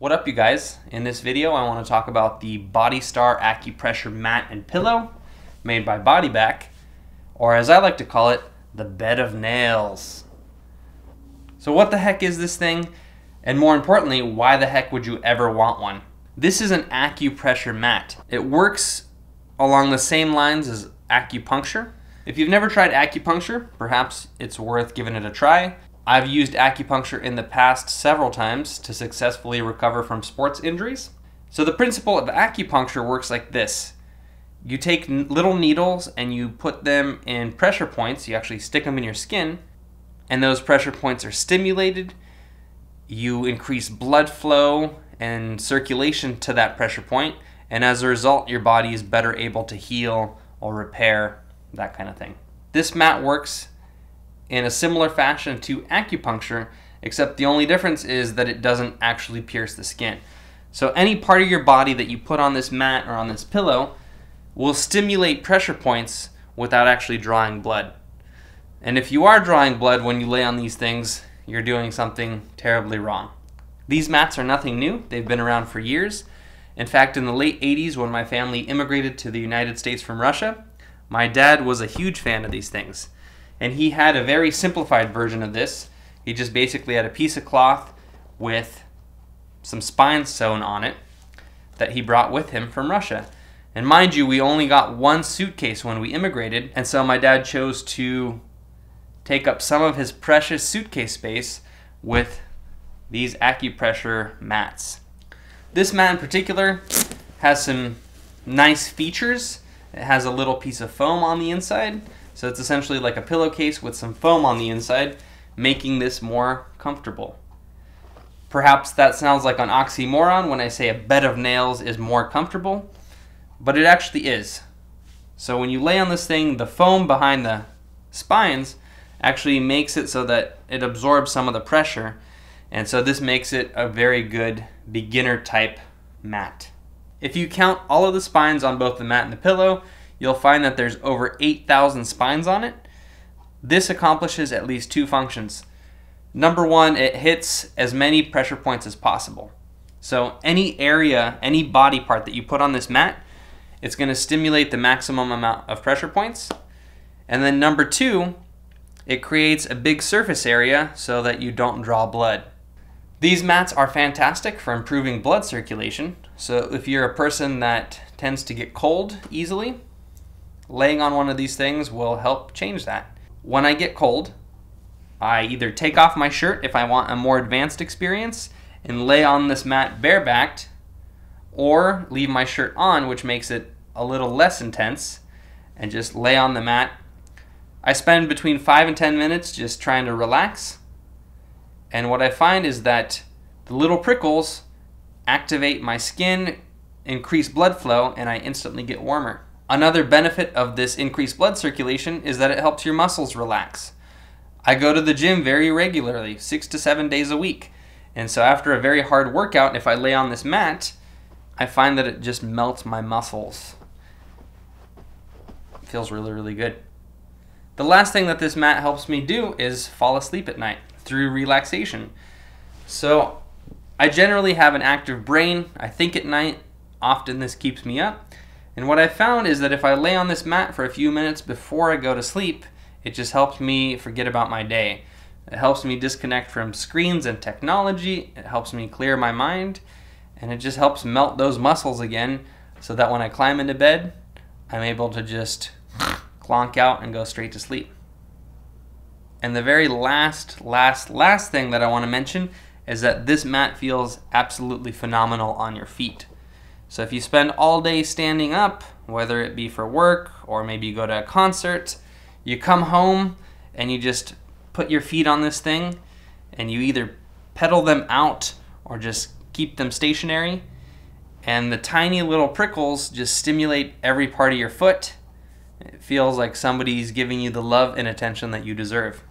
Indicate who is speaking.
Speaker 1: What up, you guys? In this video I want to talk about the Body Star Acupressure mat and pillow made by Bodyback, or as I like to call it, the bed of nails. So what the heck is this thing? And more importantly, why the heck would you ever want one? This is an acupressure mat. It works along the same lines as acupuncture. If you've never tried acupuncture, perhaps it's worth giving it a try. I've used acupuncture in the past several times to successfully recover from sports injuries. So the principle of acupuncture works like this. You take little needles and you put them in pressure points. You actually stick them in your skin, and those pressure points are stimulated. You increase blood flow and circulation to that pressure point, and as a result, your body is better able to heal or repair, that kind of thing. This mat works in a similar fashion to acupuncture, except the only difference is that it doesn't actually pierce the skin. So any part of your body that you put on this mat or on this pillow will stimulate pressure points without actually drawing blood. And if you are drawing blood when you lay on these things, you're doing something terribly wrong. These mats are nothing new. They've been around for years. In fact, in the late 80s, when my family immigrated to the United States from Russia, my dad was a huge fan of these things. And he had a very simplified version of this. He just basically had a piece of cloth with some spines sewn on it that he brought with him from Russia. And mind you, we only got one suitcase when we immigrated, and so my dad chose to take up some of his precious suitcase space with these acupressure mats. This mat in particular has some nice features. It has a little piece of foam on the inside. So it's essentially like a pillowcase with some foam on the inside, making this more comfortable. Perhaps that sounds like an oxymoron when I say a bed of nails is more comfortable, but it actually is. So when you lay on this thing, the foam behind the spines actually makes it so that it absorbs some of the pressure, and so this makes it a very good beginner type mat. If you count all of the spines on both the mat and the pillow, you'll find that there's over 8,000 spines on it. This accomplishes at least two functions. Number one, it hits as many pressure points as possible. So any area, any body part that you put on this mat, it's going to stimulate the maximum amount of pressure points. And then number two, it creates a big surface area so that you don't draw blood. These mats are fantastic for improving blood circulation. So if you're a person that tends to get cold easily, laying on one of these things will help change that. When I get cold, I either take off my shirt if I want a more advanced experience and lay on this mat barebacked, or leave my shirt on, which makes it a little less intense, and just lay on the mat. I spend between 5 and 10 minutes just trying to relax, and what I find is that the little prickles activate my skin, increase blood flow, and I instantly get warmer. Another benefit of this increased blood circulation is that it helps your muscles relax. I go to the gym very regularly, 6 to 7 days a week. And so after a very hard workout, if I lay on this mat, I find that it just melts my muscles. It feels really, really good. The last thing that this mat helps me do is fall asleep at night through relaxation. So I generally have an active brain. I think at night. Often this keeps me up. And what I found is that if I lay on this mat for a few minutes before I go to sleep, it just helps me forget about my day. It helps me disconnect from screens and technology. It helps me clear my mind. And it just helps melt those muscles again so that when I climb into bed, I'm able to just clonk out and go straight to sleep. And the very last thing that I want to mention is that this mat feels absolutely phenomenal on your feet. So if you spend all day standing up, whether it be for work or maybe you go to a concert, you come home and you just put your feet on this thing and you either pedal them out or just keep them stationary, and the tiny little prickles just stimulate every part of your foot. It feels like somebody's giving you the love and attention that you deserve.